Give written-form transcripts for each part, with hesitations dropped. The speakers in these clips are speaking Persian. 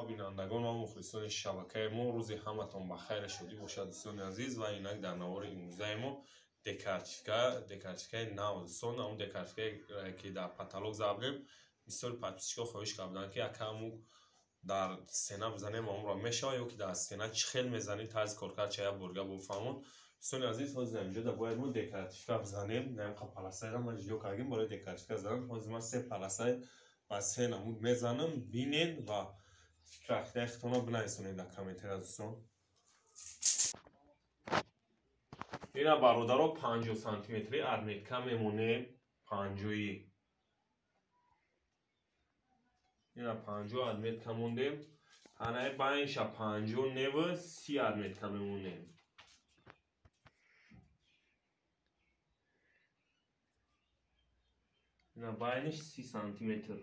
شما بینندگان و مخلصان شبکه ما، روزی همتون بخیر شدی باشد دوستان عزیز. و اینک در نوار امروزه ما دکارتیفکای نو دوستان، اون دکارتیفکای که در پاتالوگ زدیم بسیار پاتیشکا خواهش کردن که یکمو در سینه بزنیم اون را میشه یا که در سینه چخیل میزنید طرز کارکرد چه برگه بفهمون. دوستان عزیز حاضر اینجا در باید ما دکارتیفکا بزنیم، نیم خب پلاسای ما جیو کردیم برای دکارتیفکا زدن. حاضر من 3 پلاسای و 3 نمود میزنم، بینید و فکر اختونا بنویسونید در کامنت‌ها دوستان. اینا برادرها 50 سانتی متری ارمیتکا میمونه، 50. اینا 50 ارمیتکا مونده، هنای باینش 50 نیو 30 ارمیتکا میمونه. اینا باینش 30 سانتی متر.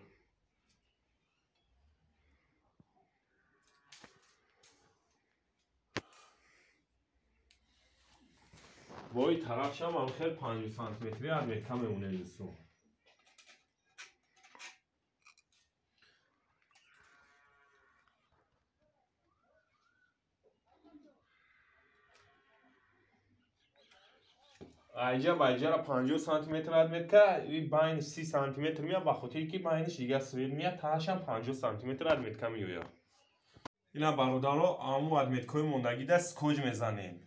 با این طرفش هم خیلی 50 سانتی متری ارمیتکا میمونه دوستان. اینجا با اینجا 50 سانتی متر ارمیتکا، این باین 30 سانتی متر میاد، بخاطر که باینش دیگه سویر میاد، تاش هم 50 سانتی متر ارمیتکا میویا. اینا برادرها امو ارمیتکای موندگی دست کج میزنیم.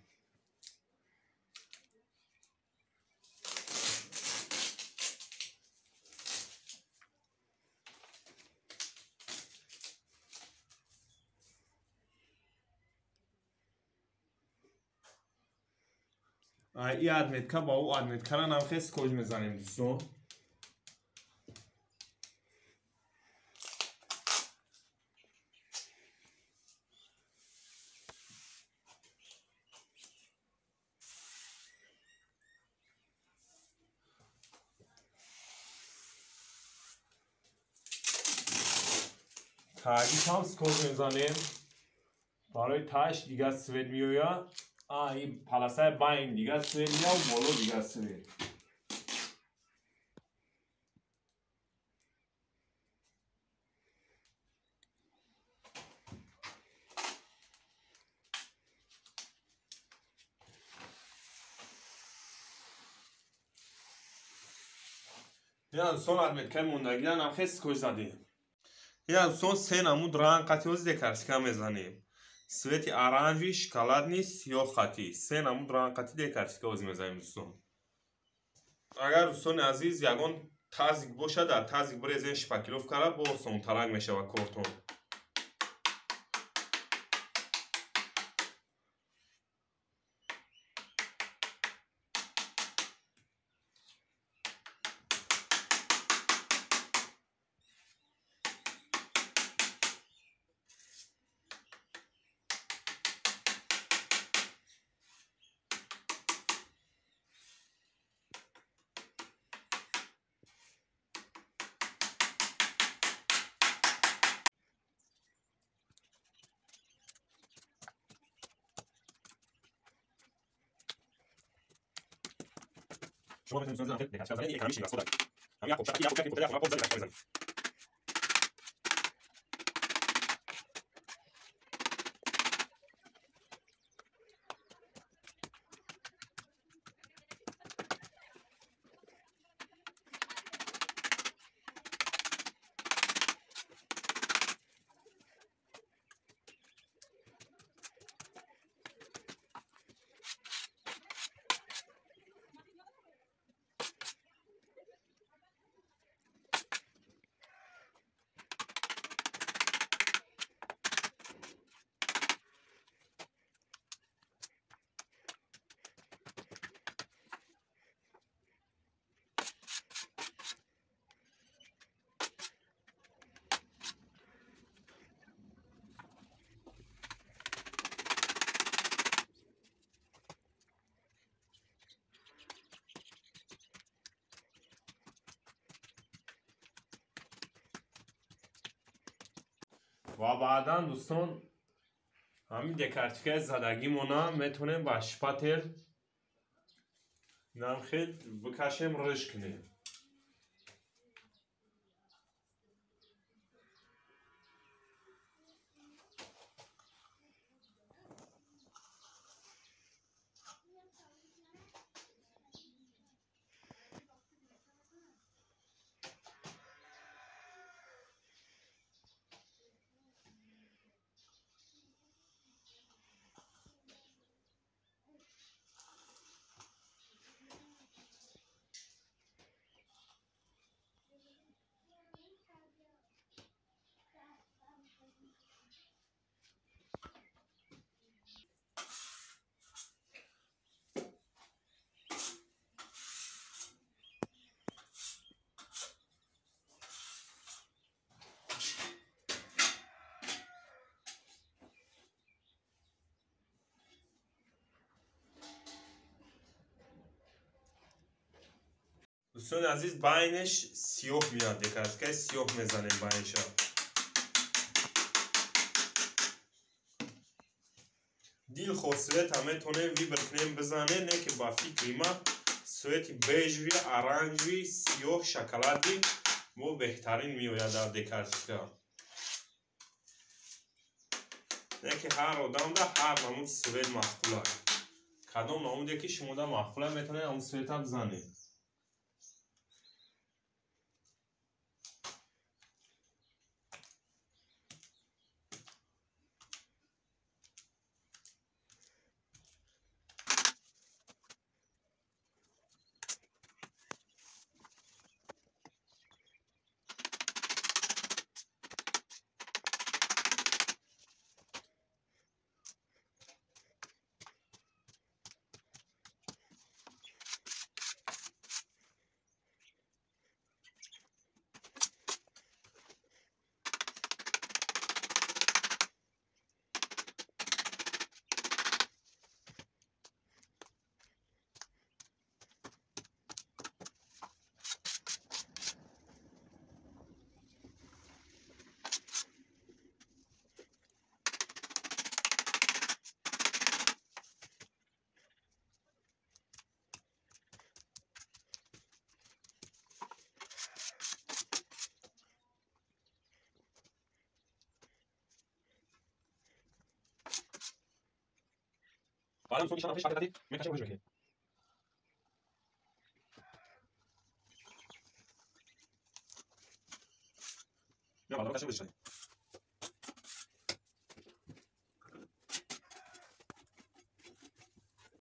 این ارمیتکا با او ارمیتکا را نمخیست کج میزنیم دوستان. تاگیش هم کج میزنیم برای تاش دیگه سوید میویا. این پلاسای باین دیگه سوید میاد و بالا دیگه سوید. اینا دوستان ارمیتکای موندگی را نمخیست کج زدیم. اینا دوستان 3 نمود رنگ قطعی از دکارتیفکا میزنیم. سویت اورانجی، شکلاتنی، سیاه خطی. 3 نمود رنگ قطعی دکارتیفکا از میزنیم دوستان. اگر دوستان عزیز یگان تازیک باشه در تازیک بریزین شپاکیلوف کاره با سونترنگ میشه و کارتون. شما میتونید دوستان دکارتیفکا بزنید، یک کمی شیرازه دارید. همین یک کوچکی کوچکی کوچکی کوچکی بزنید. و بعدا دوستان همین دکارتیفکای زدگی مونا میتونیم با شپاتل نمخیل بکشیم رش کنیم. دوستان عزیز بینش سیاه میاد دکرد که سیاه میزنیم بینش دیل خود سویت همه تونه وی برکنیم بزنه نه که با فکر ما سویت بیج وی آرنج وی سیاه شکلاتی مو بهترین میوید در دکرد که نه که هر آدم ده هر نمود سویت مخفوله کدام نموده که شما ده مخفوله میتونه اون سویت ها بزنید بعدم سونی شما فیش پاکتی میکشه وجه بکنید یا بعدا کشه وجه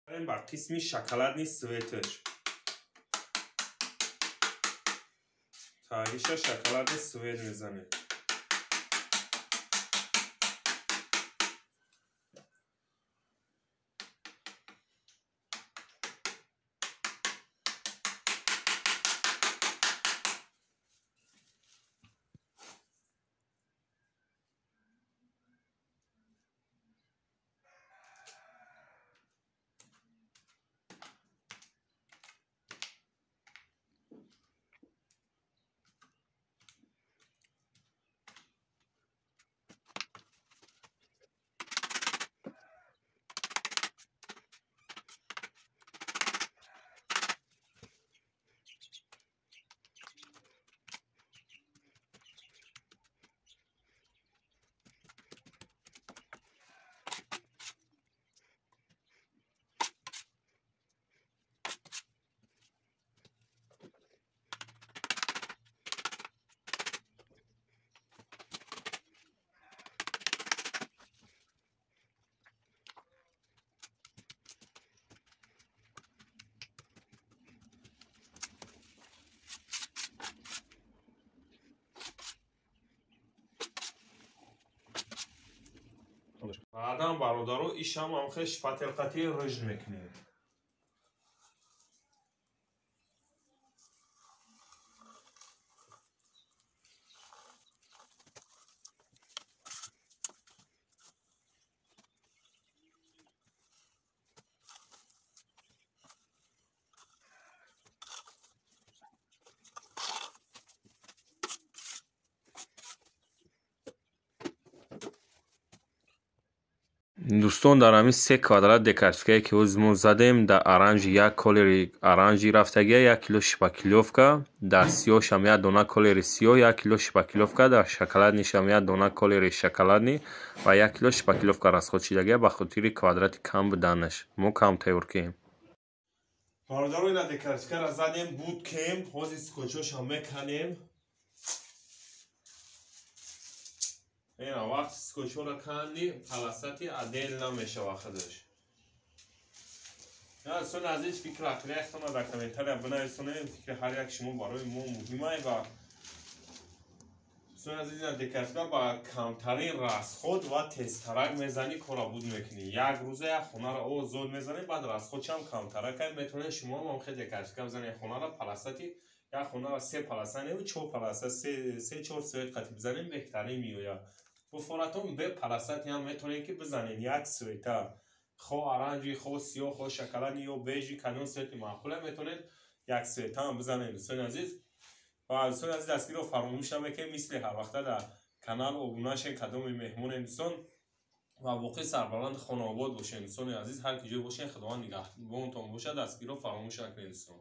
کنید بر قسمی شکلات نیست سویتش تاگیشه شکلات سویت میزنه بعدم برادرو ایشم هم خیلی شپاتلقاتی رژد میکنیم دوستان در همین 3 کادرات دکرسکه که ما زدیم در آرنج یک کالری آرنجی رفتگی 1 کیلو شپاکیلوفکا در سیاهش هم 1 دانه کالری سیاه 1 کیلو شپاکیلوفکا در شکلات هم 1 دانه کالری شکلات و 1 کیلو شپاکیلوفکا راسخود شدگی به خاطر کوادرات کم بودنش ما کم تیور کردیم باردارو این دکرسکه را زدیم بود کم حوزی سکوچوش هم میکنیم این وقت سکوچو را کندی پلاستی عدل نمیشه وقتش یا سون عزیز فکر اخری اختما در کامنتر بنویسونه فکر هر یک شما برای ما مهمه و سون عزیز دکرسکه با کمترین راسخود و تسترک میزنی کارا بود میکنی یک روزه یک خونه را او زود میزنی بعد راسخودش هم کمترک هم میتونه شما هم خیلی دکرسکه بزنی خونه را پلاستی یک خونه را 3 پلاستی و 4 پلاستی 3-4 سویت قطعی بزنیم بهترین میوید و فوراتون به پلاستی هم میتونین که بزنین یک سویتا خو آرنجی خو سیاه خو شکلانی و بیجی کدوم سویتی معقوله میتونین یک سویتا هم بزنید دوستان عزیز. و دوستان عزیز دستگیر رو فراموش نکنید مثل هر وقت در کانال ابونه شید کدام مهمون دوستان و واقعی سربلند خانه آباد باشین دوستان عزیز. هر کجا باشین خداوند نگهبانتون باشه. دستگیر رو فراموش نکنید دوستان.